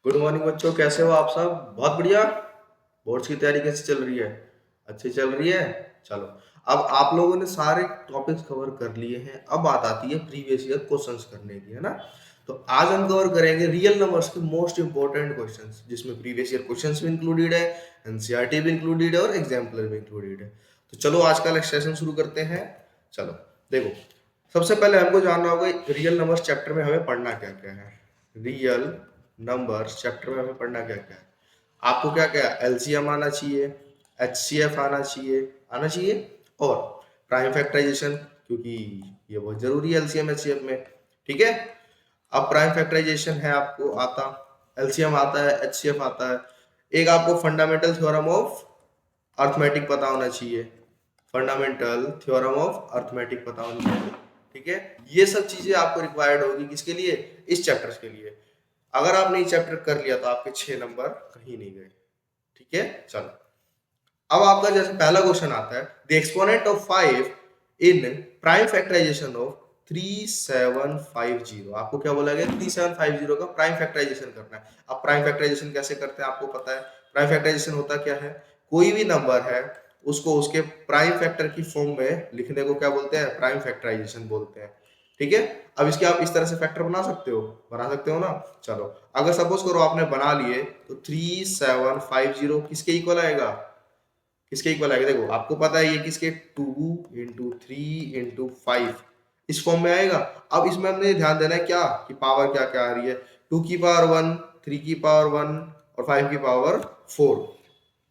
Good morning बच्चों, कैसे हो आप सब? बहुत बढ़िया। बोर्ड्स की तैयारी कैसे चल रही है? अच्छी चल रही है। चलो, अब आप लोगों ने सारे टॉपिक्स कवर कर लिए हैं। अब बात आती है प्रीवियस ईयर क्वेश्चंस करने की, है ना? तो आज हम कवर करेंगे रियल नंबर्स के मोस्ट इंपॉर्टेंट क्वेश्चंस, जिसमें प्रीवियस ईयर क्वेश्चंस भी इंक्लूडेड है, एनसीईआरटी भी इंक्लूडेड है और एग्जाम्पलर भी इंक्लूडेड है। तो चलो आज का सेशन शुरू करते हैं। चलो देखो, सबसे पहले हमको जानना होगा रियल नंबर्स चैप्टर में हमें पढ़ना क्या क्या है। रियल नंबर्स चैप्टर में हमें पढ़ना क्या क्या है? आपको क्या क्या एलसीएम आना चाहिए, एचसीएफ आना चाहिए और प्राइम फैक्टराइजेशन, क्योंकि ये बहुत जरूरी है एलसीएम एचसीएफ में। ठीक है, अब प्राइम फैक्टराइजेशन है आपको आता, एलसीएम आता है, एचसीएफ आता है। एक आपको फंडामेंटल थ्योरम ऑफ अर्थमेटिक पता होना चाहिए, फंडामेंटल थ्योरम ऑफ अर्थमेटिक पता होनी चाहिए। ठीक है, ये सब चीजें आपको रिक्वायर्ड होगी किसके लिए? इस चैप्टर के लिए। अगर आपने ये चैप्टर कर लिया तो आपके 6 नंबर कहीं नहीं गए। ठीक है, चलो अब आपका जैसे पहला क्वेश्चन आता है, the exponent of 5 in prime factorization of 3750। आपको क्या बोला गया? 3750 का प्राइम फैक्टराइजेशन करना है। अब प्राइम फैक्टराइजेशन कैसे करते हैं आपको पता है? प्राइम फैक्टराइजेशन होता क्या है? कोई भी नंबर है उसको उसके प्राइम फैक्टर की फॉर्म में लिखने को क्या बोलते हैं? प्राइम फैक्टराइजेशन बोलते हैं। ठीक है, अब इसके आप इस तरह से फैक्टर बना सकते हो ना। चलो, अगर सपोज करो आपने बना लिए तो 3750 किसके इक्वल आएगा? किसके इक्वल आएगा? देखो आपको पता है ये किसके, 2 × 3 × 5 इस फॉर्म में आएगा। अब इसमें हमने ध्यान देना है क्या कि पावर क्या क्या आ रही है, 2 की पावर 1, 3 की पावर 1 और 5 की पावर 4।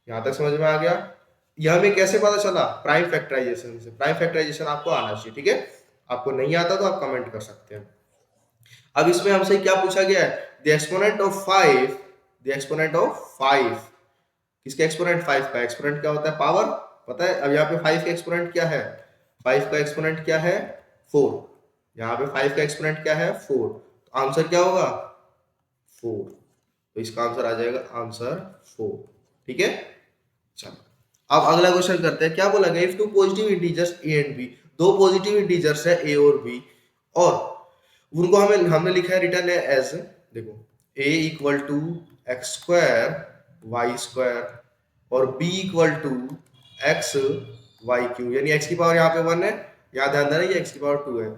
यहां तक समझ में आ गया? यह हमें कैसे पता चला? प्राइम फैक्टराइजेशन से। प्राइम फैक्टराइजेशन आपको आना चाहिए। ठीक है, आपको नहीं आता तो आप कमेंट कर सकते हैं। अब इसमें हमसे क्या पूछा गया है? The exponent of 5, the exponent of 5, किसका एक्सपोनेंट? 5 का एक्सपोनेंट क्या होता है? पावर। पता है? अब यहाँ पे 5 का एक्सपोनेंट क्या है? 5 का एक्सपोनेंट क्या है? 4। यहाँ पे 5 का एक्सपोनेंट क्या है? 4। तो आंसर क्या होगा? 4। तो इसका आंसर आ जाएगा आंसर 4। ठीक है, चलो अब अगला क्वेश्चन करते हैं। क्या बोला गया? If two positive integers A and B, दो पॉजिटिव इंटीजर्स है ए और बी, और उनको हमने लिखा है, रिटर्न है एज, देखो a equal to x squared y squared और b equal to x y cube, यानी x की पावर यहाँ पे 1 है, यहाँ ध्यान देना ये x की पावर 2 है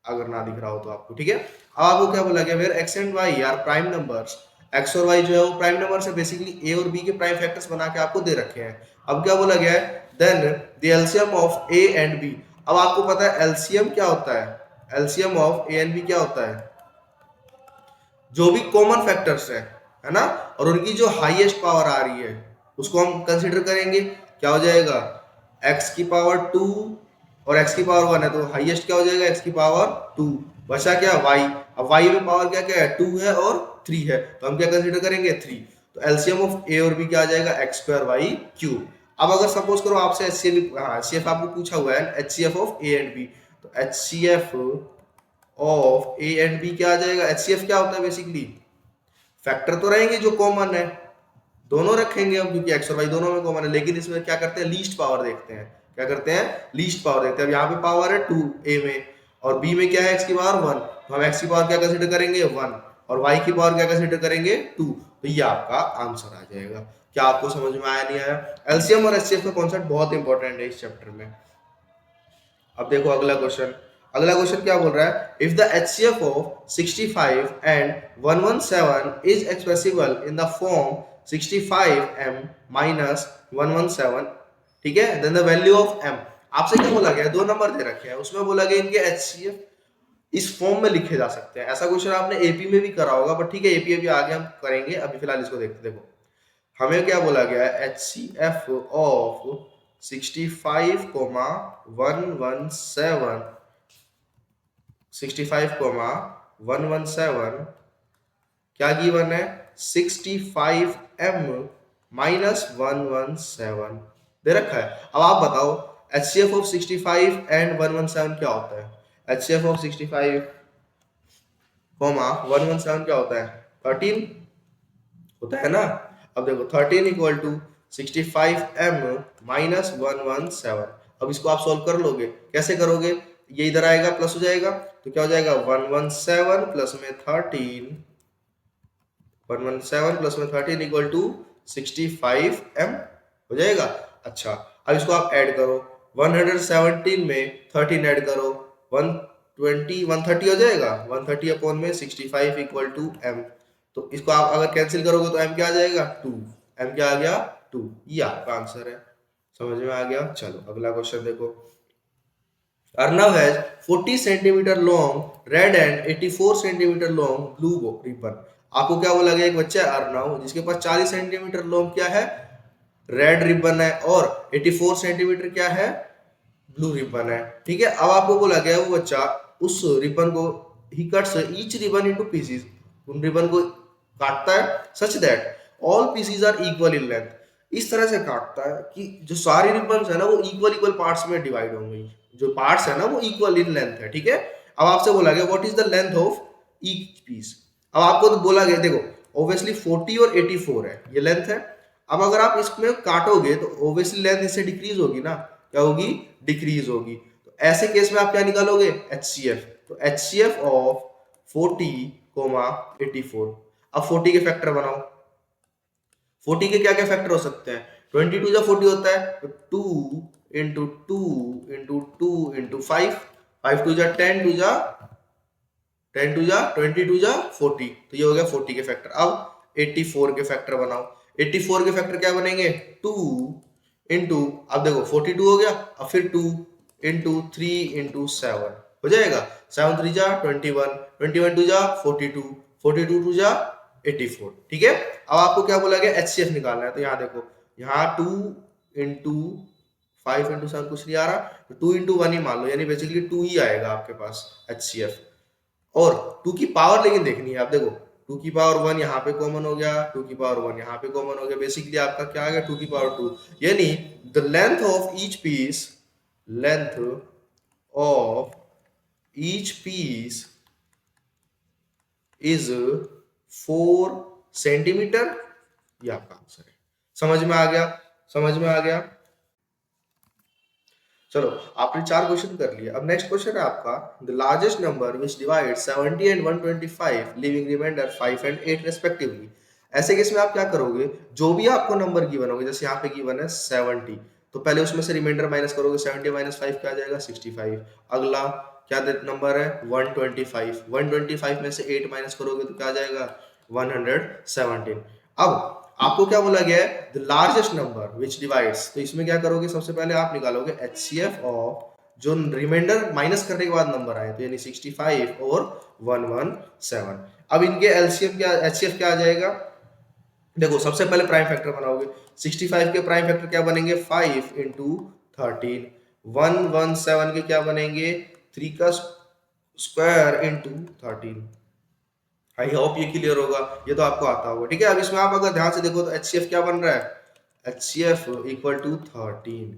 अगर ना दिख रहा हो तो आपको। ठीक है, अब आपको क्या बोला गया? Where x and y are prime numbers, x और y जो है वो प्राइम नंबर्स है। बेसिकली a और b के प्राइम फैक्टर्स बना के आपको दे रखे हैं। अब क्या बोला गया है? Then the LCM of a and b। अब आपको पता है एलसीएम क्या होता है? LCM of A and B क्या होता है? जो भी कॉमन फैक्टर्स है ना, और उनकी जो हाईएस्ट पावर आ रही है उसको हम कंसीडर करेंगे। क्या हो जाएगा? x की पावर 2 और x की पावर 1 है तो हाईएस्ट क्या हो जाएगा? x की पावर 2। बचा क्या? y। अब y में पावर क्या क्या है? 2 है और 3 है, तो हम क्या कंसीडर करेंगे? 3। तो एलसीएम ऑफ a और b क्या आ जाएगा? x squared y cube. अब अगर सपोज करो आपसे एचसीएफ आपको पूछा हुआ है, HCF of a and b, तो HCF of A and B क्या आ जाएगा? एचसीएफ क्या होता है? बेसिकली फैक्टर तो रहेंगे जो कॉमन है, दोनों रखेंगे हम, क्योंकि एक्स और वाई दोनों में कॉमन है। लेकिन इसमें क्या करते हैं? लीस्ट पावर देखते हैं। क्या करते हैं? लीस्ट पावर देखते हैं। अब यहाँ पे पावर है 2 ए में, और बी में क्या है? एक्स की पावर 1, तो हम एक्स की पावर क्या कंसिडर करेंगे? 1, और वाई की पावर क्या कंसिडर करेंगे? 2। तो ये आपका आंसर आ जाएगा। क्या आपको समझ में आया? नहीं आया? एलसीएम और एचसीएफ का कॉन्सेप्ट बहुत इंपॉर्टेंट है इस चैप्टर में। अब देखो अगला क्वेश्चन। अगला क्वेश्चन क्या बोल रहा है? If the HCF of 65 and 117 is expressible in the form 65m minus 117, ठीक है, then the value of m। आपसे क्या बोला गया? दो नंबर दे रखे हैं, उसमें बोला गया इनके एचसीएफ इस फॉर्म में लिखे जा सकते हैं। ऐसा क्वेश्चन आपने एपी में भी करा होगा, बट ठीक है, एपी अभी आगे हम करेंगे, अभी फिलहाल इसको देखते। देखो हमें क्या बोला गया है? एचसीएफ ऑफ 65, 117, 65, 117 क्या गिवन है? 65m माइनस 117 दे रखा है। अब आप बताओ एचसीएफ ऑफ 65 एंड 117 क्या होता है? एचसीएफ ऑफ 65, 117 क्या होता है? 13 होता है ना। अब देखो 13 इक्वल टू 65m माइनस 117। अब इसको आप सॉल्व कर लोगे। कैसे करोगे? ये इधर आएगा, प्लस हो जाएगा, तो क्या हो जाएगा? 117 प्लस में 13 117 प्लस में 13 इक्वल टू 65m हो जाएगा। अच्छा, अब इसको आप ऐड करो, 117 में 13 ऐड करो, 120 130 हो जाएगा, 130 अपॉन में 65 इक्वल टू m। तो इसको आप अगर कैंसिल करोगे तो m क्या आ जाएगा 2, m क्या आ गया 2, ये आपका आंसर है। समझ में आ गया। चलो अगला क्वेश्चन देखो। Arnav has 40 centimeter long red and 84 centimeter long blue ribbon। आपको क्या बोला गया, एक बच्चा है अर्नव जिसके पास 40 सेंटीमीटर लॉन्ग क्या है रेड रिबन है और 84 सेंटीमीटर क्या है ब्लू रिबन है। ठीक है, अब आपको बोला गया वो बच्चा उस रिबन को ही cuts each ribbon into pieces, उन रिबन को काटता है such that all pieces are equal in length, इस तरह से काटता है कि जो सारी रिबन्स है ना वो इक्वल इक्वल पार्ट्स में डिवाइड होंगी, जो पार्ट्स है ना वो इक्वल इन लेंथ है। ठीक है, अब आपसे बोला गया what is the length of each piece. अब आपको तो बोला गया देखो ऑब्वियसली 40 और 84 है ये लेंथ है। अब अगर आप इसमें काटोगे तो ऑब्वियसली लेंथ इससे डिक्रीज होगी ना, क्या होगी डिक्रीज होगी। तो ऐसे केस में आप क्या निकालोगे HCF। तो HCF ऑफ 40, 84। अब 40 के फैक्टर बनाओ, 40 के क्या क्या फैक्टर हो सकते हैं, 22 जा 40 होता है तो 2 इंटू 2 इंटू 2 इंटू 5, 5 2 जा 10, 2 जा 10 2 जा 22 जा 40, तो ये हो गया 40 के फैक्टर। अब 84 के फैक्टर बनाओ, 84 के फैक्टर क्या बनेंगे 2 इंटू, अब देखो 42 हो गया, अब फिर 2 इंटू 3 इंटू 7 हो जाएगा, 7 3 जा 21, 21 2 जा 42, 42 2 जा 84। ठीक है, अब आपको क्या बोला गया HCF निकालना है, तो यहाँ देखो यहाँ 2 इंटू 5 इंटू 7 कुछ नहीं आ रहा, तो 2 इंटू 1 ही मान लो, यानी बेसिकली 2 ही आएगा आपके पास HCF। और 2 की पावर लेकिन देखनी है, आप देखो 2 की पावर 1 यहाँ पे कॉमन हो गया, 2 की पावर 1 यहाँ पे कॉमन हो गया, बेसिकली आपका क्या आ गया 2 की पावर 2, यानी the length of each piece, length of each piece is 4 centimetre, ये आपका आंसर है। समझ में आ गया, समझ में आ गया। चलो आपने 4 क्वेश्चन कर लिए। अब नेक्स्ट क्वेश्चन है आपका the largest number which divide 70 and 125 leaving reminder 5 and 8 respectively. ऐसे केस में आप क्या करोगे, जो भी आपको नंबर गिवन होगा, जैसे यहाँ पे गिवन है 70, तो पहले उसमें से रिमाइंडर माइनस करोगे, 70 माइनस 5 क्या आ जाएगा 65। अगला क्या नंबर है 125, 125 में से 8 माइनस करोगे तो क्या आ जाएगा 117। अब आपको क्या बोला गया है the largest number which divides, तो इसमें क्या करोगे सबसे पहले आप निकालोगे HCF ऑफ जो रिमाइंडर माइनस करने के बाद नंबर आए, तो यानी 65 और 117। अब इनके एलसीएम क्या HCF क्या आ जाएगा, देखो सबसे पहले प्राइम फैक्टर बनाओगे, 65 के प्राइम फैक्टर क्या बनेंगे 5 इंटू 13, 117 के क्या बनेंगे 3 का स्क्वायर इंटू 13। आई होप ये क्लियर होगा, ये तो आपको आता होगा। ठीक है, अब इसमें आप अगर ध्यान से देखो तो HCF क्या बन रहा है HCF इक्वल टू 13,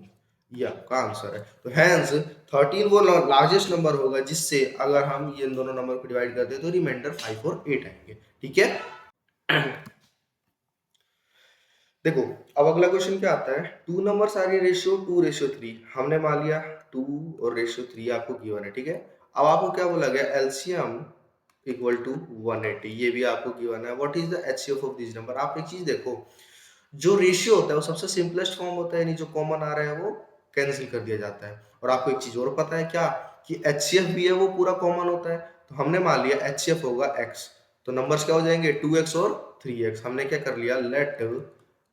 ये आपका आंसर है। तो हैंस 13 वो लार्जेस्ट नंबर होगा जिससे अगर हम ये दोनों नंबर को डिवाइड करते हैं तो रिमाइंडर 5 और 8 आएंगे। ठीक है देखो अब अगला क्वेश्चन क्या आता है, two numbers are in ratio 2:3, हमने मान लिया 2 और रेशियो 3 आपको गिवन है। ठीक है, अब आपको क्या बोला गया एलसीएम इक्वल टू 180, ये भी आपको गिवन है। What is the HCF of this number. आप एक चीज देखो, जो रेशियो होता है वो सबसे सिंपलेस्ट फॉर्म होता है, यानी जो कॉमन आ रहा है वो कैंसिल कर दिया जाता है। और आपको एक चीज और पता है क्या, कि HCF भी है वो पूरा कॉमन होता है। तो हमने मान लिया HCF होगा x, तो नंबर्स क्या हो जाएंगे 2x और 3x। हमने क्या कर लिया let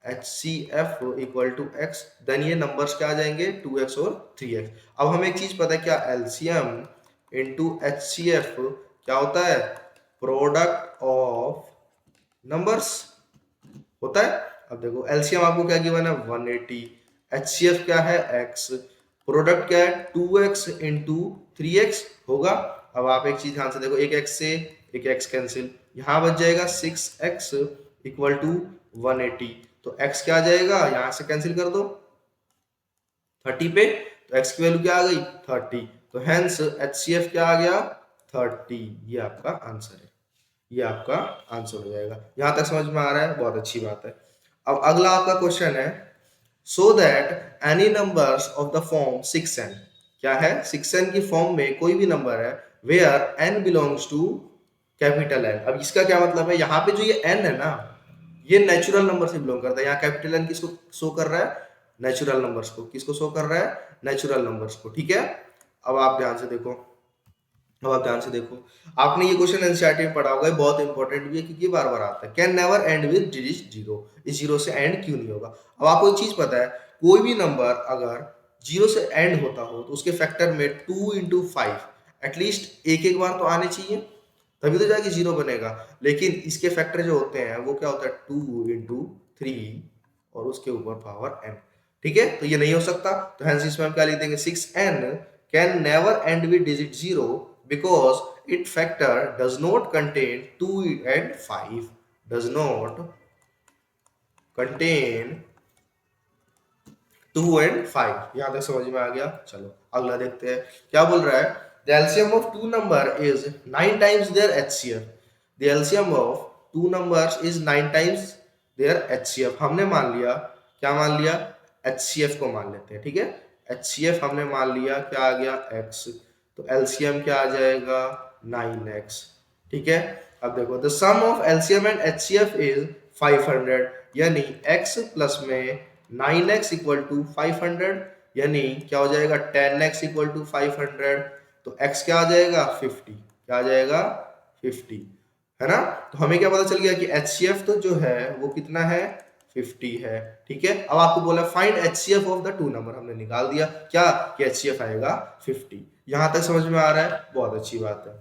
HCF equal to x, then ये नंबर्स क्या आ जाएंगे 2x और 3x। अब हमें एक चीज पता है क्या, LCM इंटू HCF क्या होता है प्रोडक्ट ऑफ नंबर्स होता है। अब देखो एलसीएम आपको क्या गिवन है 180, HCF क्या है x, प्रोडक्ट क्या है 2x इंटू 3x होगा। अब आप एक चीज ध्यान से देखो, एक x से एक x कैंसिल, यहाँ बच जाएगा 6x इक्वल टू 180, तो x क्या आ जाएगा यहाँ से कैंसिल कर दो 30 पे, तो x की वैल्यू क्या आ गई 30, तो हेंस HCF क्या आ गया 30, ये आपका आंसर है, ये आपका आंसर हो जाएगा। यहां तक समझ में आ रहा है, बहुत अच्छी बात है। अब अगला आपका क्वेश्चन है so that any numbers of the form 6n, क्या है 6n की फॉर्म में कोई भी नंबर है where n belongs to capital N. अब इसका क्या मतलब है, यहाँ पे जो ये एन है ना, ये नेचुरल नंबर से बिलोंग करता है। यहाँ कैपिटल एन किसको शो कर रहा है, नेचुरल नंबर्स को। किसको शो कर रहा है, नेचुरल नंबर्स को। ठीक है, अब आप ध्यान से देखो, अब आप ध्यान से देखो, आपने ये क्वेश्चन एनसीईआरटी में पढ़ा होगा, ये बहुत इंपॉर्टेंट भी है क्योंकि ये बार बार आता है। Can never and with digit zero, इस जीरो से एंड क्यों नहीं होगा। अब आपको एक चीज पता है, कोई भी नंबर अगर जीरो से एंड होता हो तो उसके फैक्टर में 2 × 5 एटलीस्ट एक एक बार तो आने चाहिए, तभी तो जाके जीरो बनेगा। लेकिन इसके फैक्टर जो होते हैं वो क्या होता है, 2 × 3 और उसके ऊपर पावर n। ठीक है, तो ये नहीं हो सकता, तो हेंस इसमें हम क्या लिख देंगे, 6n can never and with digit zero because its factor does not contain 2 and 5, does not contain 2 and 5। यहां तक समझ में आ गया। चलो अगला देखते हैं क्या बोल रहा है। The LCM of two number is 9 times their HCF। The LCM of two numbers is 9 times their HCF। हमने मान लिया, क्या मान लिया, HCF को मान लेते हैं। ठीक है, HCF हमने मान लिया, क्या आ गया, x, तो LCM क्या आ जाएगा, 9x। ठीक है, अब देखो the sum of LCM and HCF is 500, यानी x प्लस में 9x इक्वल टू 500, यानी क्या हो जाएगा, 10x इक्वल टू 500, तो x क्या आ जाएगा, 50। क्या आ जाएगा, 50, है ना। तो हमें क्या पता चल गया कि HCF तो जो है वो कितना है, 50 है। ठीक है, अब आपको बोला find HCF of the two number, हमने निकाल दिया क्या, कि HCF आएगा 50। यहां तक समझ में आ रहा है, बहुत अच्छी बात है।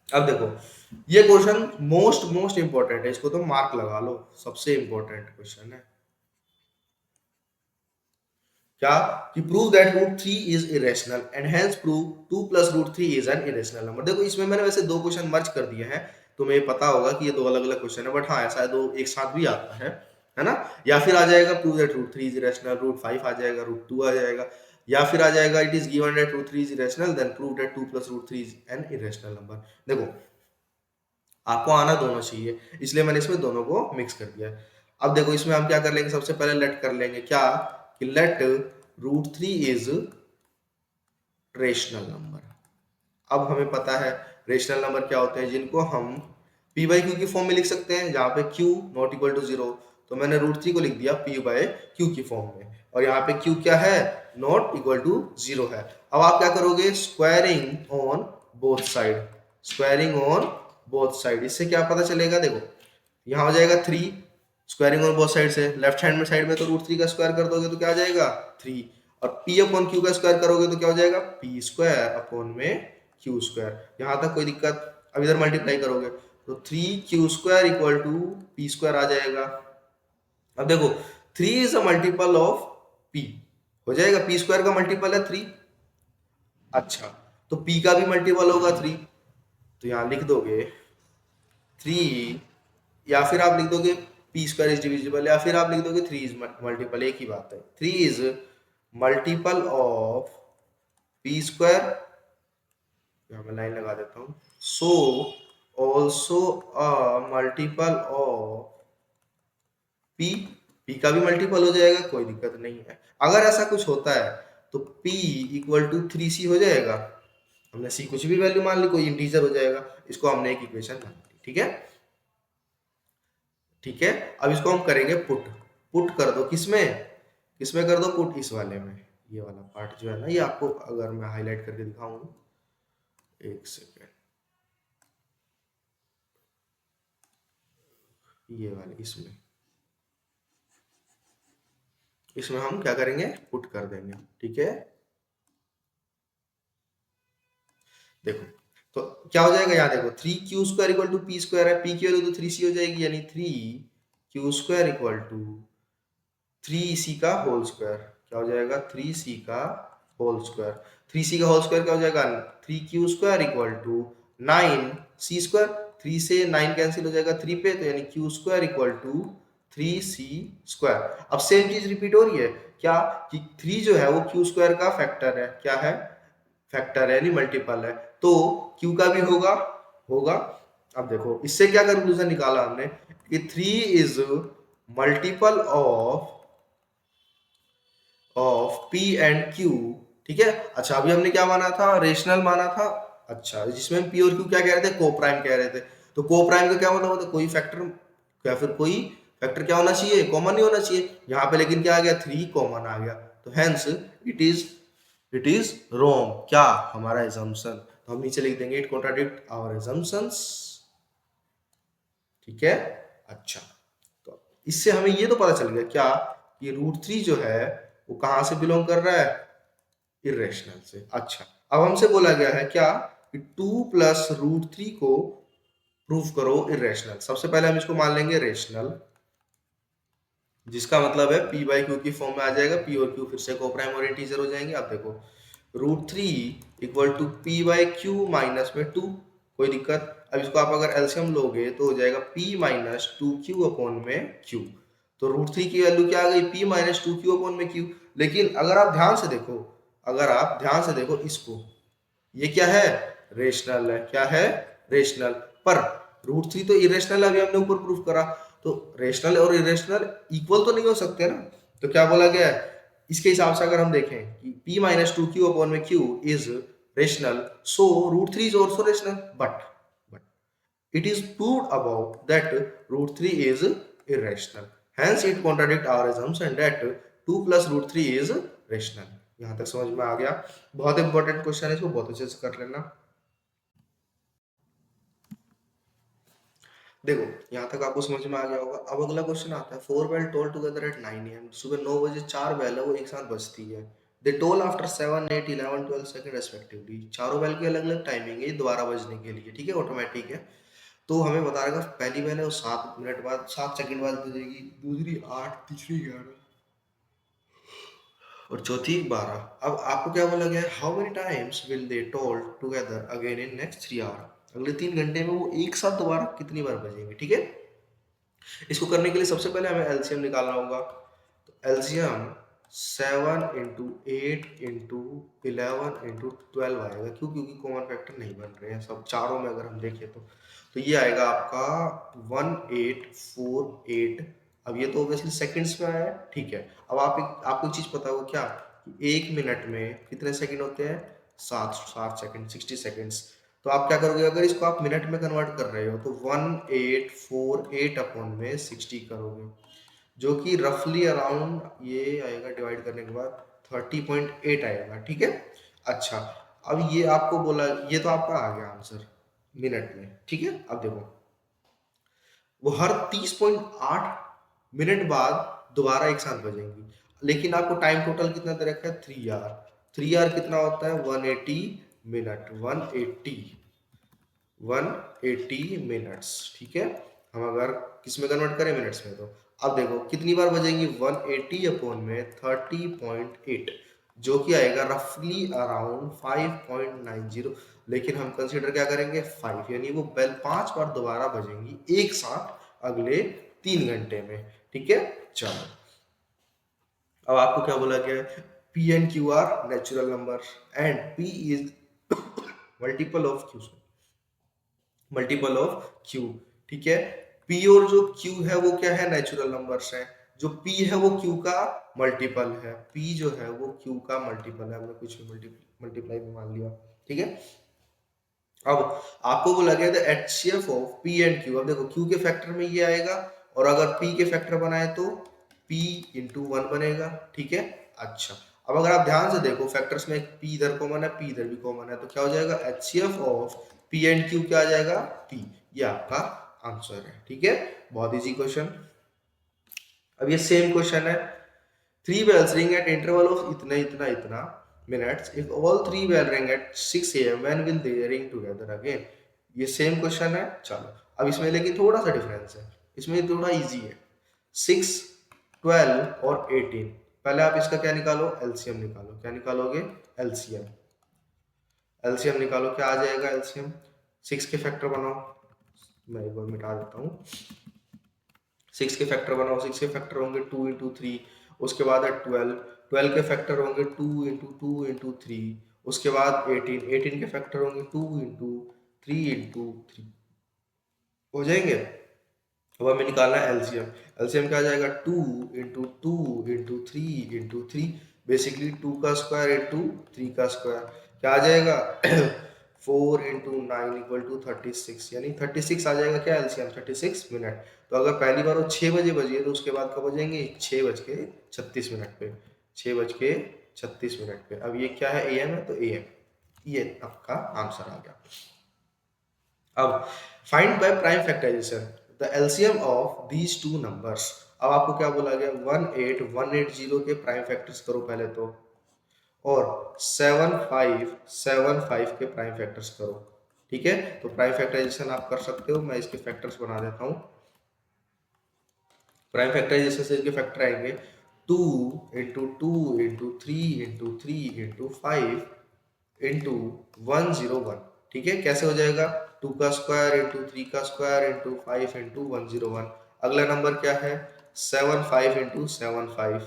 अब देखो ये क्वेश्चन मोस्ट इंपॉर्टेंट है, इसको तो मार्क लगा लो, सबसे इंपॉर्टेंट क्वेश्चन है। क्या, कि prove that √3 is irrational and hence prove 2 + √3 is an irrational number. देखो इसमें मैंने वैसे दो क्वेश्चन मर्ज कर दिए हैं, तुम्हें पता होगा कि ये दो अलग अलग क्वेश्चन है, बट हाँ ऐसा है दो एक साथ भी आता है ना। या फिर आ जाएगा प्रूव दैट √3 इज इरेशनल, √5 आ जाएगा, √2 आ जाएगा, या फिर आ जाएगा it is given that √3 is irrational then prove that 2 + √3 is an irrational number. देखो आपको आना दोनों चाहिए, इसलिए मैंने इसमें दोनों को मिक्स कर दिया। अब देखो इसमें हम क्या कर लेंगे, सबसे पहले लेट कर लेंगे क्या, कि लेट √3 इज रेशनल नंबर। अब हमें पता है रेशनल नंबर क्या होते हैं, जिनको हम p/q की फॉर्म में लिख सकते हैं, जहां पे q नॉट इक्वल टू 0, तो मैंने √3 को लिख दिया p/q की फॉर्म में, और यहाँ पे q क्या है, नॉट इक्वल टू 0 है। अब आप क्या करोगे, squaring on both side, squaring on both side. इससे क्या पता चलेगा, देखो यहाँ हो जाएगा 3, स्क्वायरिंग ऑन बोथ साइड से लेफ्ट हैंड में साइड में तो √3 का स्क्वायर कर दोगे तो क्या आ जाएगा, 3, और p/q का स्क्वायर करोगे तो क्या हो जाएगा, p²/q²। यहाँ तक कोई दिक्कत। अब इधर मल्टीप्लाई करोगे तो 3q² इक्वल टू p² आ जाएगा। अब देखो 3 is a multiple of p, हो जाएगा, p² का मल्टीपल है 3। अच्छा, तो p का भी मल्टीपल होगा 3, तो यहाँ लिख दोगे 3, या फिर आप लिख दोगे p² इज डिविजिबल, या फिर आप लिख दोगे 3 इज मल्टीपल, एक ही बात है, 3 इज मल्टीपल ऑफ p², यहाँ मैं लाइन लगा देता हूँ, so also a multiple of p का भी मल्टीपल हो जाएगा, कोई दिक्कत नहीं है। अगर ऐसा कुछ होता है तो p इक्वल टू 3c हो जाएगा, हमने c कुछ भी वैल्यू मान ली, कोई इंटीजर हो जाएगा, इसको हमने एक इक्वेशन मान ली। ठीक है, ठीक है, अब इसको हम करेंगे पुट। पुट कर दो किसमें, किसमें कर दो पुट, इस वाले में। ये वाला पार्ट जो है ना, ये आपको अगर मैं हाईलाइट करके दिखाऊं, एक सेकेंड, ये वाले इसमें, इसमें हम क्या करेंगे, पुट कर देंगे। ठीक है, देखो तो क्या हो जाएगा, यहाँ देखो 3q² इक्वल टू p² है, p की वैल्यू तो 3c हो जाएगी, यानी 3q² इक्वल टू 3c का होल स्क्वायर। क्या हो जाएगा, 3c का होल स्क्वायर। 3c का होल स्क्वायर क्या हो जाएगा, 3q² इक्वल टू 9c², 3 से 9 कैंसिल हो जाएगा 3 पे, तो यानी q² इक्वल टू 3c²। अब सेम चीज रिपीट हो रही है क्या, कि 3 जो है वो q² का फैक्टर है, क्या है, फैक्टर है, यानी मल्टीपल है, तो q का भी होगा, होगा। अब देखो इससे क्या कंक्लूजन निकाला हमने, कि 3 is multiple of p and q। ठीक है, अच्छा अभी हमने क्या माना था, रेशनल माना था, अच्छा, जिसमें हम पी और क्यू क्या कह रहे थे, को प्राइम कह रहे थे। तो को प्राइम का क्या मतलब होता है, कोई फैक्टर या फिर कोई फैक्टर क्या होना चाहिए, कॉमन नहीं होना चाहिए। यहाँ पे लेकिन क्या आ गया, 3 कॉमन आ गया, तो हेंस इट इज रॉन्ग, क्या हमारा assumption। तो हम नीचे लिख देंगे इट कॉन्ट्राडिक्ट आवर assumptions। ठीक है। अच्छा, तो इससे हमें ये तो पता चल गया क्या, ये √3 जो है वो कहां से बिलोंग कर रहा है, इरेशनल से। अच्छा, अब हमसे बोला गया है क्या कि 2 प्लस √3 को प्रूव करो इरेशनल। सबसे पहले हम इसको मान लेंगे रेशनल, जिसका मतलब है p बाई क्यू की फॉर्म में आ जाएगा, p और q फिर से कोप्राइम और इंटीजर हो जाएंगे। अब देखो √3 equal to p by q minus में 2, कोई दिक्कत। अब इसको आप अगर एलसीएम लोगे तो हो जाएगा p माइनस 2q अपॉन में q। तो √3 की वैल्यू क्या आ गई, p माइनस 2q अपॉन में q। लेकिन अगर आप ध्यान से देखो, अगर आप ध्यान से देखो इसको, ये क्या है, रेशनल है, क्या है, रेशनल। पर √3 तो इरेशनल है, अभी हमने ऊपर प्रूफ करा। तो रेशनल और इरेशनल इक्वल तो नहीं हो सकते ना। तो क्या बोला गया है, इसके हिसाब से अगर हम देखें कि p माइनस 2q अपॉन में q is rational, so √3 is also rational, but it is proved above that √3 is irrational. Hence it contradict our assumption that 2 plus √3 is rational. यहां तक समझ में आ गया। बहुत इंपॉर्टेंट क्वेश्चन है, इसको बहुत अच्छे से कर लेना। देखो यहाँ तक आपको समझ में आ गया होगा। अब अगला क्वेश्चन आता है, 4 bell toll together at 9 AM। सुबह 9 बजे 4 बेल है वो एक साथ बजती है। दे टोल आफ्टर 7, 8, 11, 12 सेकंड रेस्पेक्टिवली। चारों बेल की अलग अलग टाइमिंग है दोबारा बजने के लिए, ठीक है, ऑटोमेटिक है। तो हमें बता रहेगा पहली बेल है वो 7 मिनट बाद 7 सेकंड बाद बजेगी, दूसरी 8, तीसरी 11 और चौथी 12। अब आपको क्या बोला गया है, how many times will they toll together again in next 3 hour. अगले 3 घंटे में वो एक साथ दोबारा कितनी बार बजेंगे, ठीक है। इसको करने के लिए सबसे पहले हमें एलसीएम निकालना होगा। तो एलसीएम 7 इंटू 8 इंटू 11 इंटू 12 आएगा, क्यों, क्योंकि कॉमन फैक्टर नहीं बन रहे हैं सब चारों में अगर हम देखें तो ये आएगा आपका 1848। अब ये तो ऑब्वियसली सेकंड्स में आया है, ठीक है। अब आपको एक चीज पता होगा क्या, कि एक मिनट में कितने सेकंड होते हैं, 7 सेकंड, 60 सेकंड्स। तो आप क्या करोगे, अगर इसको आप मिनट में कन्वर्ट कर रहे हो तो 1848 अपॉन में 60 करोगे, जो कि रफली अराउंड ये आएगा, डिवाइड करने के बाद 30.8 आएगा, ठीक है। अच्छा, अब ये आपको बोला, ये तो आपका आ गया आंसर मिनट में, ठीक है। अब देखो वो हर 30.8 मिनट बाद दोबारा एक साथ बजेंगी, लेकिन आपको टाइम टोटल कितना दे रखा है, 3 आवर। 3 आवर कितना होता है, 180 मिनट, 180 मिनट्स, ठीक है। हम अगर किस में कन्वर्ट करें, मिनट्स में, तो अब देखो कितनी बार बजेंगी, 180 अपॉन में 30.8, जो कि आएगा रफली अराउंड 5.90। लेकिन हम कंसीडर क्या करेंगे, 5, यानी वो बेल 5 बार दोबारा बजेंगी एक साथ अगले 3 घंटे में, ठीक है। चलो, अब आपको क्या बोला गया है, P and Q R natural number and P is multiple of Q, multiple of Q, ठीक है। p और जो q है वो क्या है, नेचुरल नंबर्स है। जो p है वो q का मल्टीपल है, p जो है वो q का मल्टीपल है, हमने कुछ भी मल्टीप्लाई भी मान लिया, ठीक है। अब आपको बोला गया था HCF of p and q। अब देखो q के फैक्टर में ये आएगा, और अगर p के फैक्टर बनाए तो p इंटू 1 बनेगा, ठीक है। अच्छा, अब अगर आप ध्यान से देखो फैक्टर्स में p इधर कॉमन है, p इधर भी कॉमन है, तो क्या हो जाएगा, HCF of p and q क्या आ जाएगा, p। ये आपका आंसर है, ठीक है। बहुत इजी क्वेश्चन। अब ये सेम क्वेश्चन है, 3 bells ring at interval of इतना इतना इतना minutes, if all 3 bell ring at 6 AM when will they ring together again। ये सेम क्वेश्चन है। चलो, अब इसमें लेकिन थोड़ा सा डिफरेंस है, इसमें थोड़ा इजी है। 6, 12 और 18, पहले आप इसका क्या निकालो, एलसीएम निकालो। क्या निकालोगे, एलसीएम। एलसीएम निकालो, क्या आ जाएगा एलसीएम, 6 के फैक्टर बनाओ, मैं एक बार मिटा देता हूँ। 6 के फैक्टर बनाओ, 6 के फैक्टर होंगे 2 इंटू 3, उसके बाद है 12, 12 के फैक्टर होंगे 2 इंटू 2 इंटू 3, उसके बाद 18, 18 के फैक्टर होंगे 2 इंटू 3 इंटू 3, हो जाएंगे। अब हमें निकालना है एलसीएम। एलसीएम क्या आ जाएगा, 2 इंटू 2 इंटू 3 इंटू 3, बेसिकली 2 का स्क्वायर इंटू 3 का स्क्वायर, क्या आ जाएगा 4 इंटू 9 इक्वल टू 36, यानी 36 आ जाएगा क्या एलसीएम, 36 मिनट। तो अगर पहली बार वो 6 बजे बजी है तो उसके बाद कब बजेंगे, 6 बज के 36 मिनट पे, 6 बज के 36 मिनट पे। अब ये क्या है, एएम है, तो एएम, ये आपका आंसर आ गया। अब find by prime factorization the LCM of these two numbers. अब आपको क्या बोला गया, 18180 के प्राइम फैक्टर्स करो पहले तो, और 7575 के प्राइम फैक्टर्स करो। ठीक है, तो प्राइम फैक्टराइजेशन आप कर सकते हो, मैं इसके फैक्टर्स बना देता हूं। प्राइम फैक्टराइजेशन से इसके फैक्टर आएंगे 2 into 2 into 3 into 3 into 5 into 101। ठीक है, कैसे हो जाएगा, 2 का स्क्वायर इंटू 3 का स्क्वायर इंटू 5 इंटू 101। अगला नंबर क्या है, 75 इंटू 75,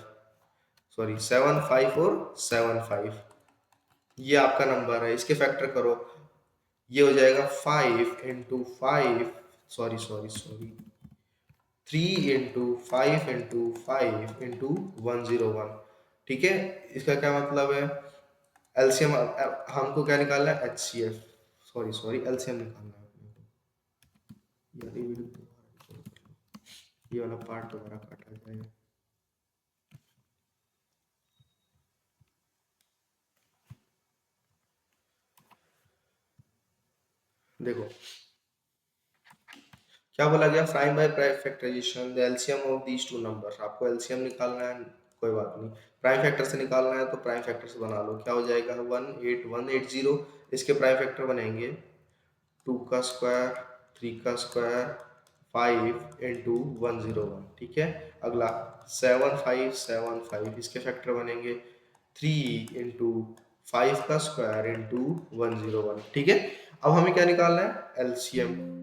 सॉरी 75 और 75, ये आपका नंबर है, इसके फैक्टर करो, ये हो जाएगा 5 into 5, sorry sorry sorry 3 into 5 into 5 into 101। ठीक है, इसका क्या मतलब है, एलसीएम हमको क्या निकालना है, एचसीएफ, सॉरी सॉरी एलसीएम निकालना है अपने को। ये वाला पार्ट दोबारा काटा जाएगा। देखो क्या बोला गया, find by prime factorization the LCM of these two numbers. आपको एलसीएम निकालना है, कोई बात नहीं, प्राइम फैक्टर से निकालना है तो प्राइम फैक्टर से बना लो। क्या हो जाएगा, 18180, इसके प्राइम फैक्टर बनेंगे 2 का स्क्वायर, 3 का स्क्वायर, 5 इंटू 101। ठीक है, अगला 7575, इसके फैक्टर बनेंगे 3 इंटू 5 का स्क्वायर इंटू 101। ठीक है, अब हमें क्या निकालना है, एलसीएम।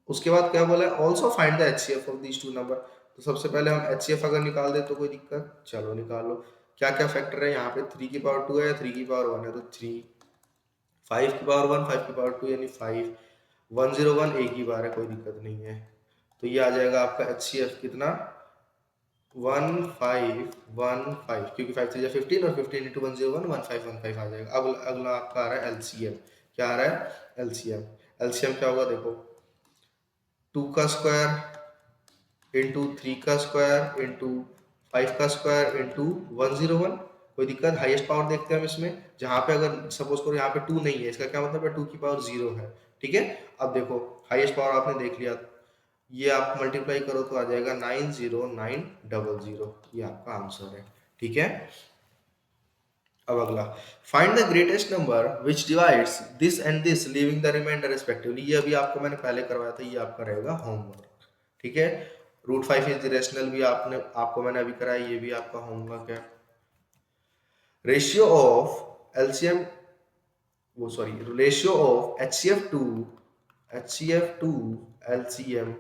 उसके बाद क्या बोला है, also find the HCF of these to number. तो सबसे पहले हम एचसीएफ अगर निकाल दे तो कोई दिक्कत, चलो निकाल लो। क्या क्या फैक्टर है यहाँ पे, 3 की पावर 2 है, 3 की पावर 1 है तो 3, 5 की पावर 1, 5 की पावर 2 यानी 5, 101 एक ही बार है, कोई दिक्कत नहीं है। तो ये आ जाएगा आपका एचसीएफ कितना, 1515, क्योंकि 5 3 15 और 15 इंटू 101, 1515 आ जाएगा। अब अगला आपका आ रहा है एलसीएम। क्या आ रहा है, एलसीएम। एलसीएम क्या होगा देखो, 2 का स्क्वायर इंटू 3 का स्क्वायर इंटू 5 का स्क्वायर इंटू 101। कोई दिक्कत, हाईएस्ट पावर देखते हैं हम इसमें, जहां पे अगर सपोज करो यहाँ पे 2 नहीं है, इसका क्या मतलब है 2 की पावर 0 है। ठीक है, अब देखो हाईएस्ट पावर आपने देख लिया, ये आप मल्टीप्लाई करो तो आ जाएगा 90900, ये आपका आंसर है। ठीक है, अब अगला, find the greatest number which divides this and this leaving the reminder respectively. ये अभी आपको मैंने पहले करवाया था, ये आपका रहेगा होमवर्क। ठीक है, √5 इज रेशनल भी आपको मैंने अभी कराया, ये भी आपका होमवर्क है। रेशियो ऑफ एलसीएम, वो sorry ratio of HCF to LCM,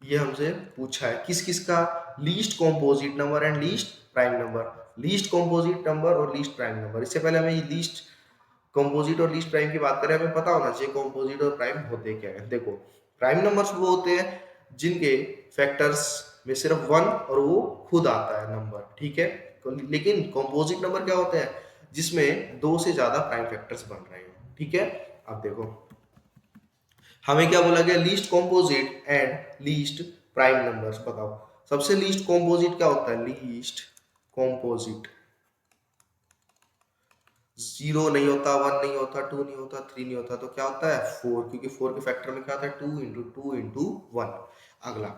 ये हमसे पूछा है किस किस का, least composite number and least prime number. Least composite number और लीस्ट प्राइम नंबर, इससे पहले हमें लीस्ट कॉम्पोजिट और लीस्ट प्राइम की बात करें, हमें पता होना चाहिए कॉम्पोजिट और प्राइम होते क्या है। देखो प्राइम नंबर्स वो होते हैं जिनके फैक्टर्स में सिर्फ 1 और वो खुद आता है नंबर। ठीक है, लेकिन कॉम्पोजिट नंबर क्या होते हैं, जिसमें 2 से ज्यादा प्राइम फैक्टर्स बन रहे हैं। ठीक है, अब देखो हमें क्या बोला गया, least composite and least prime numbers बताओ। सबसे लीस्ट कॉम्पोजिट क्या होता है, लीस्ट कॉम्पोजिट 0 नहीं होता, 1 नहीं होता, 2 नहीं होता, 3 नहीं होता, तो क्या होता है 4, क्योंकि 4 के फैक्टर में क्या होता है 2 इंटू 2 इंटू 1। अगला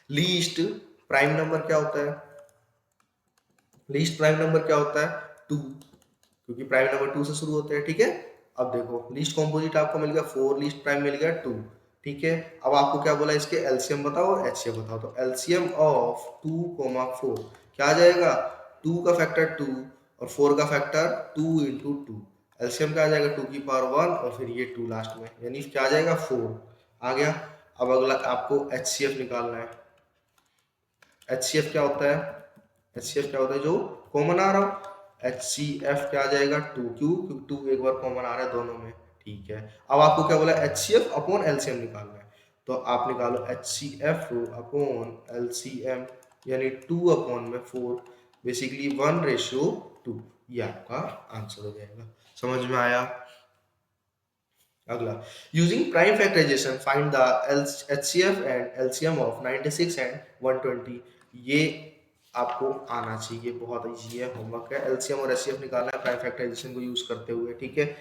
लीस्ट प्राइम नंबर क्या होता है, लीस्ट प्राइम नंबर क्या होता है 2, क्योंकि प्राइम नंबर 2 से शुरू होते हैं। ठीक है, अब देखो लीस्ट कॉम्पोजिट आपको मिल गया 4, लीस्ट प्राइम मिल गया 2। ठीक है, अब आपको क्या बोला, इसके एलसीएम बताओ और एचसीएफ बताओ। तो एलसीएम ऑफ 2, 4 क्या आ जाएगा, 2 का फैक्टर 2 और 4 का फैक्टर 2 इंटू 2, एलसीएम क्या आ जाएगा 2 की पावर 1 और फिर ये 2 लास्ट में, यानी क्या आ जाएगा 4 आ गया। अब अगला आपको एचसीएफ निकालना है। एचसीएफ क्या होता है, एचसीएफ क्या होता है, जो कॉमन आ रहा हो, एच सी एफ क्या आ जाएगा 2, क्यों, क्योंकि 2 एक बार कॉमन आ रहा है दोनों में। ठीक है, अब आपको क्या बोला, H C F upon LCM निकालना है, तो आप निकालो H C F upon LCM, यानी 2 अपॉन में 4, बेसिकली 1:2, ये आपका आंसर हो जाएगा। समझ में आया। अगला, using prime factorization find the HCF and LCM of 96 and 120। ये आपको आना चाहिए, बहुत इजी है, होमवर्क है। एलसीएम और एचसीएफ निकालना है प्राइम फैक्टराइजेशन को यूज करते हुए, ठीक है।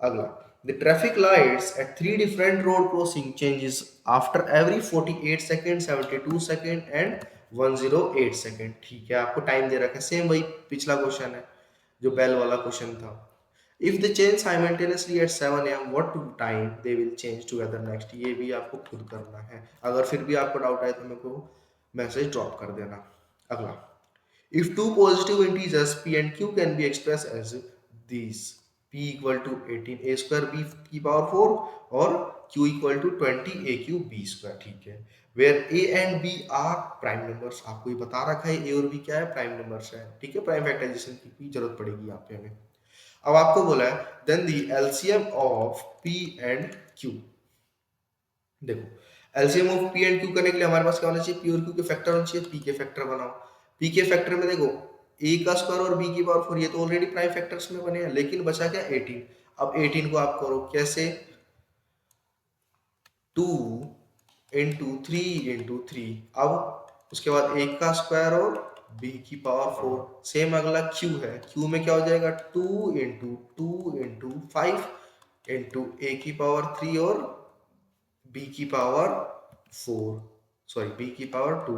अगला, the traffic lights at 3 different road crossing changes after every 48 second, 72 second and 108 second. ठीक है, आपको टाइम दे रखा है, सेम वही पिछला क्वेश्चन है जो बेल वाला क्वेश्चन था। If they change simultaneously eight 7 AM, what time they will change together next. ये भी आपको खुद करना है। अगर फिर भी आपको डाउट आए तो मेरे को मैसेज ड्रॉप कर देना। अगला, if two positive integers p and q can be expressed as these, p equal to 18 a square b की पावर 4 और q equal to 20 a cube b square, ठीक है। where a and b are prime numbers, आपको ये बता रखा है a और b क्या है, प्राइम नंबर्स है, ठीक है। प्राइम फैक्टराइजेशन की जरूरत पड़ेगी यहाँ पे हमें। अब आपको बोला है then the LCM of p and q। देखो, LCM of p and q करने के लिए हमारे पास क्या होना चाहिए, p और q के फैक्टर होना चाहिए। p के फैक्टर बनाओ, p के फैक्टर में देखो a का स्क्वायर और b की पावर 4, ये तो ऑलरेडी प्राइम फैक्टर्स में बने हैं, लेकिन बचा क्या 18। अब 18 को आप करो कैसे, 2 इंटू 3 इंटू 3, अब उसके बाद a का स्क्वायर और b की पावर 4। सेम अगला q है, q में क्या हो जाएगा 2 इंटू 5 इंटू a की पावर 3 और b की पावर 4, सॉरी b की पावर 2,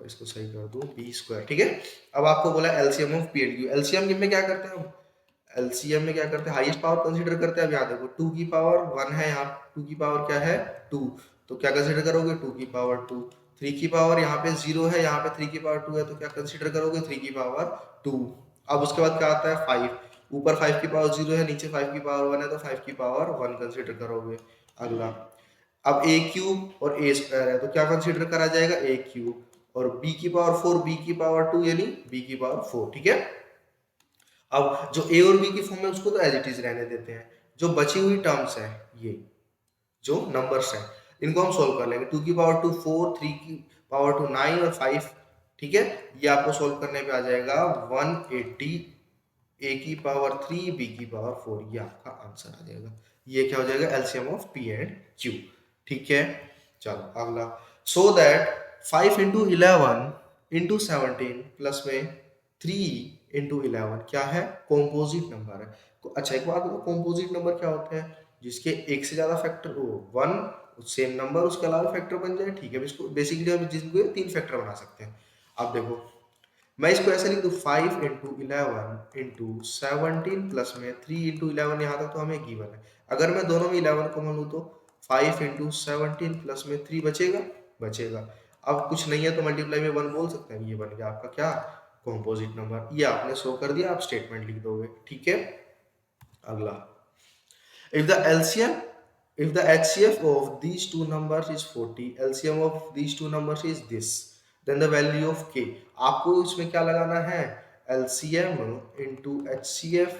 इसको सही कर दो, बी स्क्वायर, ठीक है। अब आपको बोला LCM of P and Q. LCM में क्या करते हैं हम, एलसीएम में क्या करते हैं, हाईएस्ट पावर कंसीडर करते हैं। अब यहाँ देखो 2 की पावर 1 है, यहाँ 2 की पावर क्या है 2, तो क्या कंसीडर करोगे 2 की पावर 2। 3 की पावर यहाँ पे 0 है, यहाँ पे 3 की पावर 2 है, तो क्या कंसीडर करोगे 3 की पावर 2। अब उसके बाद क्या आता है 5, ऊपर 5 की पावर 0 है, नीचे 5 की पावर 1 है, तो 5 की पावर 1 कंसीडर करोगे। अगला, अब ए क्यूब और ए स्क्वायर है, तो क्या कंसीडर करा जाएगा ए क्यूब, और b की पावर 4 b की पावर 2 यानी b की पावर 4, ठीक है। अब जो a और b की फॉर्म है उसको तो एज इट इज रहने देते हैं। जो बची हुई टर्म्स है, ये जो नंबर्स हैं, इनको हम सोल्व कर लेंगे। 2 की पावर 2 4, 3 की पावर 2 9 और 5, ठीक है। ये आपको सोल्व करने पे आ जाएगा 180, a की पावर 3 b की पावर 4, ये आपका आंसर आ जाएगा। ये क्या हो जाएगा LCM of p and q, ठीक है। चलो अगला, so that 5 into 11 into 17 plus में 3 इंटू 11 क्या है, कॉम्पोजिट नंबर है। अच्छा एक बात, कॉम्पोजिट नंबर क्या होते हैं, जिसके एक से ज्यादा फैक्टर हो, वन सेम नंबर उसके अलावा फैक्टर बन जाए, ठीक है। इसको बेसिकली हम जिसको 3 फैक्टर बना सकते हैं। अब देखो मैं इसको ऐसे लिख दूं 5 इंटू 11 इंटू 17 प्लस में 3 इंटू 11, यहाँ तक तो हमें गिवन है। अगर मैं दोनों में 11 कॉमन लूँ तो 5 इंटू 17 प्लस में 3 बचेगा, बचेगा। अब कुछ नहीं है तो मल्टीप्लाई में 1 बोल सकते हैं, ये बन गया आपका क्या, कॉम्पोजिट नंबर। ये आपने शो कर दिया, आप स्टेटमेंट लिख दोगे, ठीक है। अगला, if the LCM, if the HCF of these two numbers is 40, LCM of these two numbers is this, then the value of k, आपको इसमें क्या लगाना है, LCM into HCF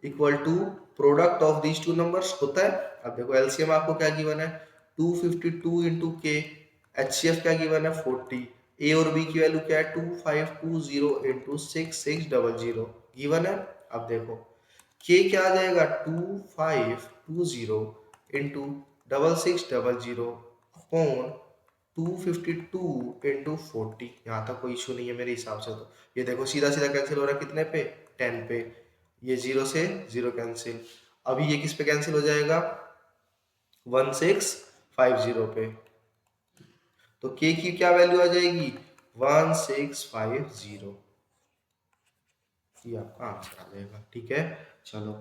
equal to product of these two numbers होता है। अब देखो LCM आपको क्या गिवन है 252 इंटू के, HCF क्या गिवन है 40, ए और बी की वैल्यू क्या है 2520 इंटू 6600 गिवन है। अब देखो के क्या आ जाएगा 2520 इंटू 6600 अपॉन 252 इंटू 40, यहाँ तक कोई इशू नहीं है मेरे हिसाब से। तो ये देखो सीधा सीधा कैंसिल हो रहा है, कितने पे 10 पे, ये 0 से 0 कैंसिल। अभी ये किस पे कैंसिल हो जाएगा 1650 पे, तो के की क्या वैल्यू आ जाएगी 1650, ये आपका आंसर आ जाएगा, ठीक है। चलो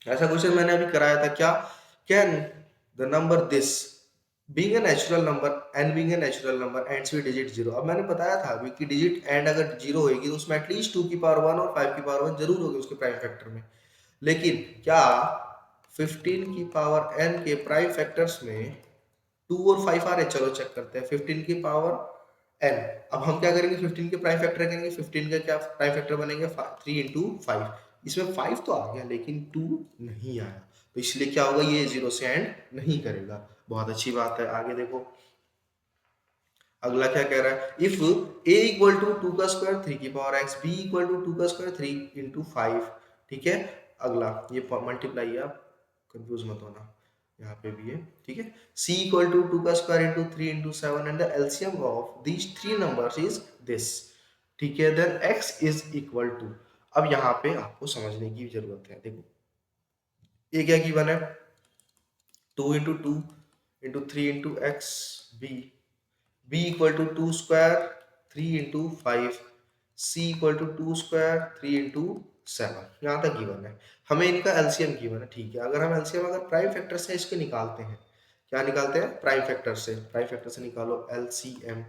ऐसा क्वेश्चन मैंने अभी कराया था, क्या can the number this being a natural number and being a natural number ends with digit 0। अब मैंने बताया था अभी कि डिजिट एंड अगर 0 होगी तो उसमें एटलीस्ट 2 की पावर 1 और 5 की पावर 1 जरूर होगी उसके प्राइम फैक्टर में। लेकिन क्या 15 की पावर n के प्राइम फैक्टर्स में 2 और 5 आ रहे, चलो चेक करते हैं। 15 की पावर n, अब हम क्या करेंगे 15 के प्राइम फैक्टर करेंगे, 15 का क्या प्राइम फैक्टर बनेंगे 3 इंटू 5, इसमें 5 तो आ गया लेकिन 2 नहीं आया, तो इसलिए क्या होगा ये 0 से एंड नहीं करेगा। बहुत अच्छी बात है, आगे देखो अगला क्या कह रहा है, इफ a इक्वल टू 2 का स्क्वायर 3 की power x, b equal to 2 का स्क्वायर 3 इंटू 5, ठीक है। अगला ये मल्टीप्लाई है, आप कंफ्यूज मत होना, यहाँ पे भी है, ठीक है। c इक्वल टू 2 का square into 3 into 7 and the LCM of these three numbers is this, ठीक है। Then x is equal to, अब यहाँ पे आपको समझने की जरूरत है। देखो ये क्या गिवन है, 2 into 2 into 3 into x, b equal to 2 square 3 into 5, c equal to 2 square 3 into 7, यहाँ तक गिवन है। हमें इनका एलसीएम गिवन है, ठीक है। अगर हम एलसीएम अगर प्राइम फैक्टर से इसके निकालते हैं, क्या निकालते हैं, प्राइम फैक्टर से, प्राइम फैक्टर से निकालो एलसीएम,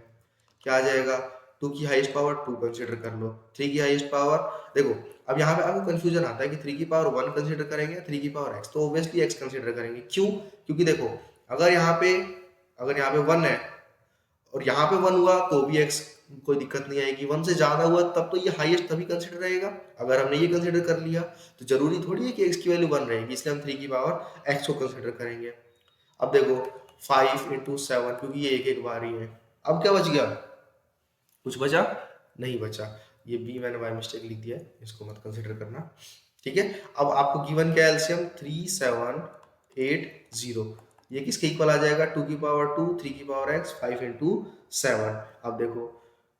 क्या आ जाएगा, 2 की हाईएस्ट पावर 2 कंसीडर कर लो, 3 की हाईएस्ट पावर, देखो अब यहाँ पे आपको कंफ्यूजन आता है कि 3 की पावर 1 कंसीडर करेंगे, 3 की पावर x, तो ऑब्वियसली x कंसीडर करेंगे। क्यों, क्योंकि देखो अगर यहाँ पे 1 है और यहाँ पे 1 हुआ तो भी x कोई दिक्कत नहीं आएगी, 1 से ज्यादा हुआ तब तो ये हाईएस्ट तभी कंसीडर रहेगा। अगर हमने ये कंसीडर कर लिया तो जरूरी थोड़ी है कि x की वैल्यू 1 रहेगी, इसलिए हम 3 की पावर x को कंसीडर करेंगे। अब देखो 5 इंटू 7, क्योंकि ये एक एक बार ही है। अब क्या बच गया, कुछ बचा नहीं बचा, ये b मैंने बाय मिस्टेक लिख दिया है, इसको मत कंसीडर करना, ठीक है। अब आपको गिवन क्या है, एलसीएम 3780, ये किसके इक्वल आ जाएगा, 2 की पावर 2, 3 की पावर x, 5 इंटू 7। अब देखो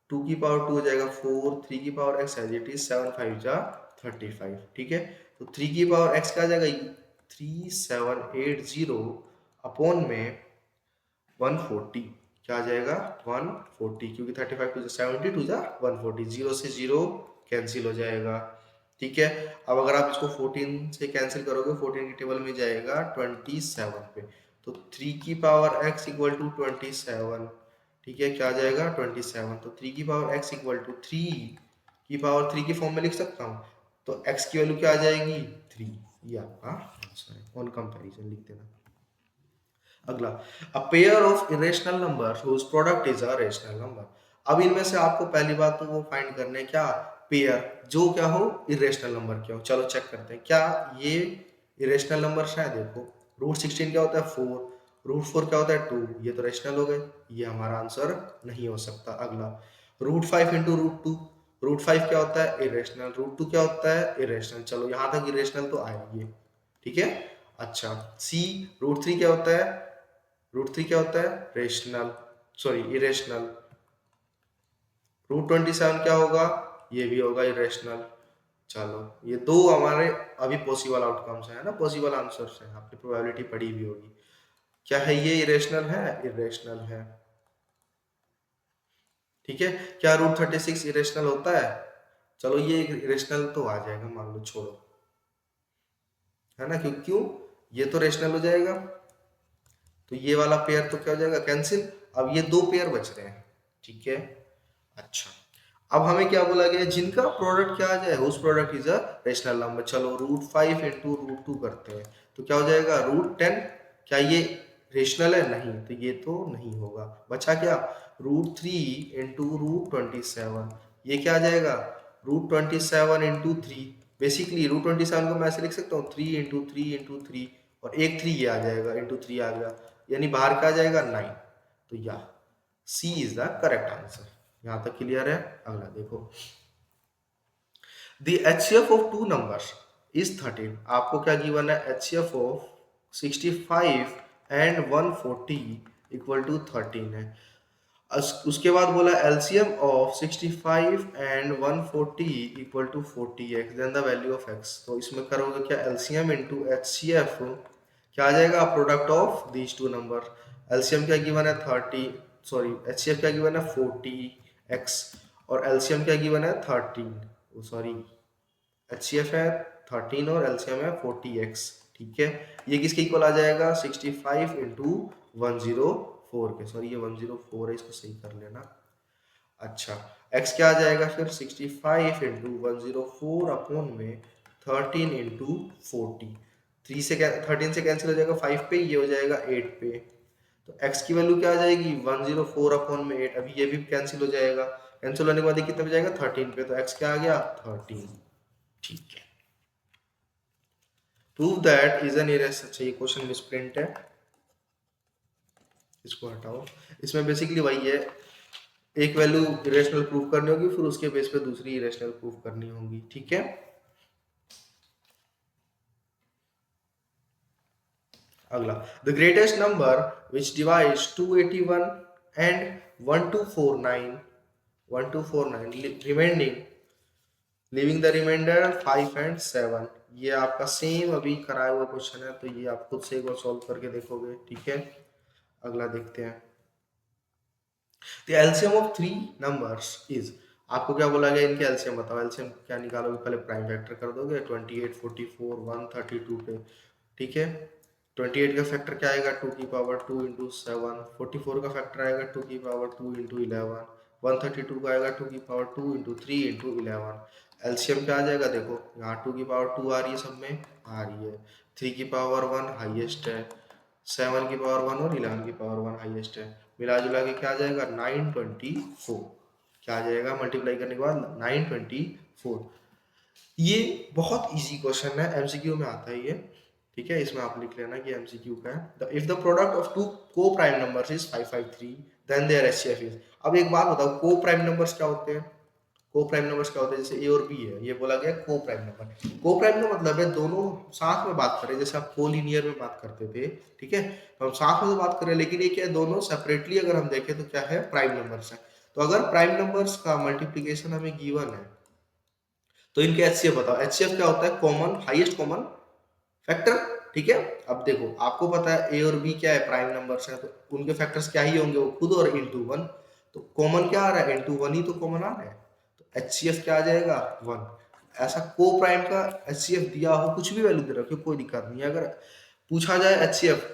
2 की पावर 2 हो जाएगा 4, 3 की power x as it is 7 5 जा 35, ठीक है। तो 3 की पावर x क्या आ जाएगा, 3780 अपॉन में 140, क्या आ जाएगा 140, क्योंकि 35 टू 70 टू 140, 0 से 0 कैंसिल हो जाएगा, ठीक है। अब अगर आप इसको 14 से कैंसिल करोगे, 14 की टेबल में जाएगा 27 पे, तो 3 की पावर x इक्वल टू 27, ठीक है, क्या आ जाएगा 27, तो 3 की पावर x इक्वल टू 3 की पावर 3 की फॉर्म में लिख सकता हूँ, तो x की वैल्यू क्या आ जाएगी 3, ये आपका आंसर है, ऑन कंपैरिजन लिख देना। अगला, a pair of irrational number whose product is a rational number. अब इनमें से आपको पहली बात तो वो फाइंड करने क्या, पेयर जो क्या हो, इरेशनल नंबर क्या हो। चलो चेक करते हैं, क्या ये इरेशनल नंबर है। देखो रूट 16 क्या होता है 4, रूट 4 क्या होता है 2, ये तो रेशनल हो गए, ये हमारा आंसर नहीं हो सकता। अगला रूट 5 इंटू रूट 2, रूट 5 क्या होता है इरेशनल, रूट 2 क्या होता है इरेशनल, चलो यहाँ तक इरेशनल तो आएगी, ठीक है। अच्छा सी रूट 3 क्या होता है, रूट 3 क्या होता है रेशनल, सॉरी इरेशनल। रूट 27 क्या होगा, ये भी होगा इरेशनल। चलो ये दो हमारे अभी पॉसिबल आउटकम्स है ना, पॉसिबल आंसर्स हैं, आपने प्रोबेबिलिटी पढ़ी भी होगी। क्या है ये इरेशनल है, इरेशनल है, ठीक है। क्या रूट 36 इरेशनल होता है, चलो ये इरेशनल तो आ जाएगा, मान लो छोड़ो, है ना, क्यों ये तो रेशनल हो जाएगा, तो ये वाला पेयर तो क्या हो जाएगा कैंसिल। अब ये दो पेयर बच रहे हैं, ठीक है। अच्छा अब हमें क्या बोला गया, जिनका प्रोडक्ट क्या आ जाए, उस product is a rational number. चलो रूट 5 इंटू रूट 2 करते हैं, तो क्या हो जाएगा रूट 10, क्या ये रेशनल है, नहीं, तो ये तो नहीं होगा। बचा क्या, रूट 3 इंटू रूट 27, ये क्या आ जाएगा रूट 27 इंटू 3, बेसिकली रूट 27 को मैं ऐसे लिख सकता हूँ 3 इंटू 3 इंटू 3, और एक 3 ये आ जाएगा इंटू 3 आ गया, यानी बाहर का आ जाएगा 9, तो या C is the correct answer. यहां तक क्लियर है। अगला देखो, the HCF of two numbers is 13। आपको क्या गिवन है, HCF of 65 and 140 equal to 13 है। उसके बाद बोला LCM of 65 and 140 equal to 40x, then the value of x। तो इसमें करोगे क्या, LCM इंटू HCF, क्या आ जाएगा product of these to number. LCM क्या गिवन है 30, सॉरी HCF क्या गिवन है 40x, और LCM क्या गिवन है 13, सॉरी HCF है 13 और LCM है 40x, ठीक है। ये किसके इक्वल आ जाएगा 65 इंटू 104 के, सॉरी ये 104 है, इसको सही कर लेना। अच्छा x क्या आ जाएगा फिर 65 इंटू 104 अपॉन में 13 इंटू 40, 3 से 13 से कैंसिल हो जाएगा 5 पे, ये हो जाएगा 8 पे, तो x की वैल्यू क्या आ जाएगी 104 अपॉन में 8, अभी ये भी कैंसिल हो जाएगा, कैंसिल होने के बाद ये कितने पे जाएगा 13 पे, तो x क्या आ गया 13, ठीक है। प्रूव दैट इज एन इरेस, अच्छा ये क्वेश्चन मिसप्रिंट है, इसको हटाओ। इसमें बेसिकली वही है, एक वैल्यू इरेशनल प्रूव करनी होगी, फिर उसके बेस पे दूसरी इरेशनल प्रूव करनी होगी, ठीक है। अगला, the greatest number which divides 281 and 1249 remaining leaving the remainder 5 and 7। ये आपका सेम अभी कराया हुआ क्वेश्चन है, तो ये आप खुद से एक बार सॉल्व करके देखोगे, ठीक है। अगला देखते हैं, the LCM of three numbers is, आपको क्या बोला गया, इनके एलसीएम बताओ। एलसीएम क्या निकालोगे, पहले प्राइम फैक्टर कर दोगे 28, 44, 132 पे, ठीक है। 28 का फैक्टर क्या आएगा, 2 की पावर 2 इंटू 7। 44 का फैक्टर आएगा 2 की पावर 2 इंटू 11। 132 का आएगा 2 की पावर 2 इंटू 3 इंटू 11। एलसीएम क्या आ जाएगा, देखो यहाँ 2 की पावर 2 आ रही है, सब में आ रही है। 3 की पावर 1 हाईएस्ट है, 7 की पावर 1 और 11 की पावर 1 हाईएस्ट है। मिला जुला के क्या आ जाएगा 924। क्या आ जाएगा मल्टीप्लाई करने के बाद 924। ये बहुत इजी क्वेश्चन है, एमसीक्यू में आता है ये, ठीक है। इसमें आप लिख लेना कि एमसीक्यू का है। If the product of two coprime numbers is 553 then their HCF is. अब एक बात बताओ, को प्राइम नंबर्स क्या होते हैं, को प्राइम नंबर्स क्या होते हैं, जैसे ए और बी है, ये बोला गया को प्राइम नंबर। को प्राइम का मतलब है दोनों साथ में बात करें, जैसे आप कोलिनियर में बात करते थे, ठीक है, तो हम साथ में तो बात करें, लेकिन ये क्या है, दोनों सेपरेटली अगर हम देखें तो क्या है, प्राइम नंबर्स है। तो अगर प्राइम नंबर्स का मल्टीप्लीकेशन हमें गिवन है तो इनके एचसीएफ बताओ। एचसीएफ क्या होता है, कॉमन हाईएस्ट कॉमन फैक्टर, ठीक है। अब देखो आपको पता है ए और बी क्या है, प्राइम नंबर्स है, तो उनके फैक्टर्स क्या ही होंगे, वो खुद और इंटू वन। तो कॉमन क्या आ रहा है, इंटू वन ही तो कॉमन आ रहा है, तो एचसीएफ क्या आ जाएगा 1। ऐसा को प्राइम का एचसीएफ दिया हो, कुछ भी वैल्यू दे रखो कोई दिक्कत नहीं है, अगर पूछा जाए एचसीएफ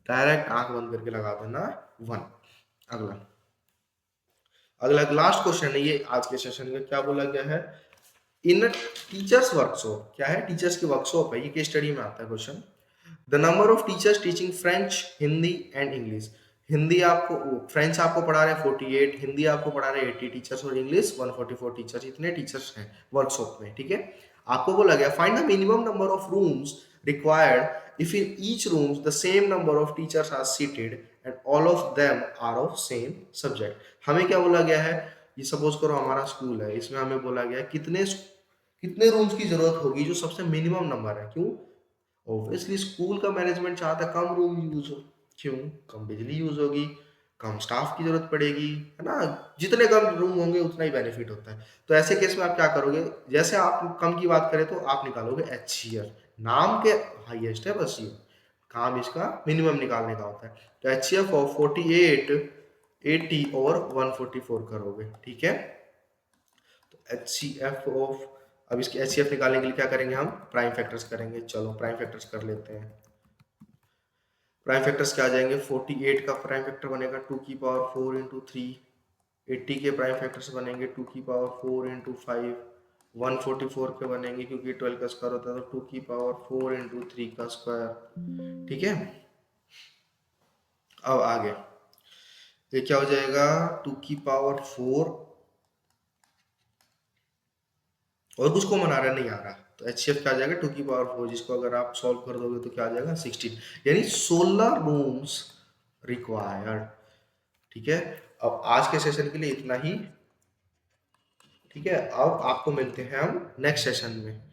डायरेक्ट आंख बंद करके लगा देना 1। अगला, अगला लास्ट क्वेश्चन है ये आज के सेशन में, क्या बोला गया है, इन टीचर्स वर्कशॉप, क्या है, टीचर्स की वर्कशॉप है, ये केस स्टडी में आता है question. The number of teachers teaching French, Hindi and English. Hindi आपको, फ्रेंच आपको पढ़ा रहे हैं 48, हिंदी आपको पढ़ा रहे हैं 80 टीचर्स और इंग्लिश 144 टीचर्स, इतने टीचर्स हैं वर्कशॉप में, ठीक है। आपको बोला गया find the minimum number of rooms required if in each rooms the same number of teachers are seated and all of them are of same subject. हमें क्या बोला गया है, ये सपोज करो हमारा स्कूल है, इसमें हमें बोला गया है कितने कितने रूम्स की जरूरत होगी, जो सबसे मिनिमम नंबर है। क्यों, ऑब्वियसली स्कूल का मैनेजमेंट चाहता है कम रूम यूज हो, क्यों, कम बिजली यूज होगी, कम स्टाफ की जरूरत पड़ेगी, है ना। जितने कम रूम होंगे उतना ही बेनिफिट होता है। तो ऐसे केस में आप क्या करोगे, जैसे आप कम की बात करें तो आप निकालोगे एचसीएफ, नाम के हाईएस्ट है बस, ये काम इसका मिनिमम निकालने का होता है। तो एचसीएफ ऑफ 48, 80 और 144 करोगे, ठीक है। तो एचसीएफ ऑफ, अब इसके एचसीएफ निकालने के लिए क्या करेंगे, हम प्राइम फैक्टर्स करेंगे। चलो प्राइम फैक्टर्स कर लेते हैं। प्राइम फैक्टर्स क्या आ जाएंगे, 48 का प्राइम फैक्टर बनेगा 2 की पावर 4 इंटू 3। 80 के प्राइम फैक्टर्स बनेंगे 2 की पावर 4 इंटू 5। 144 के बनेंगे क्योंकि 12 का स्क्वायर होता है तो 2 की पावर 4 इंटू 3 का स्क्वायर, ठीक है। अब आगे ये क्या हो जाएगा, 2 की पावर 4 और कुछ कॉमन आ रहा नहीं आ रहा, तो एचसीएफ क्या आ जाएगा 2 की पावर 4, जिसको अगर आप सॉल्व कर दोगे तो क्या आ जाएगा 16, यानी 16 रूम्स रिक्वायर्ड, ठीक है। अब आज के सेशन के लिए इतना ही, ठीक है। अब आपको मिलते हैं हम नेक्स्ट सेशन में।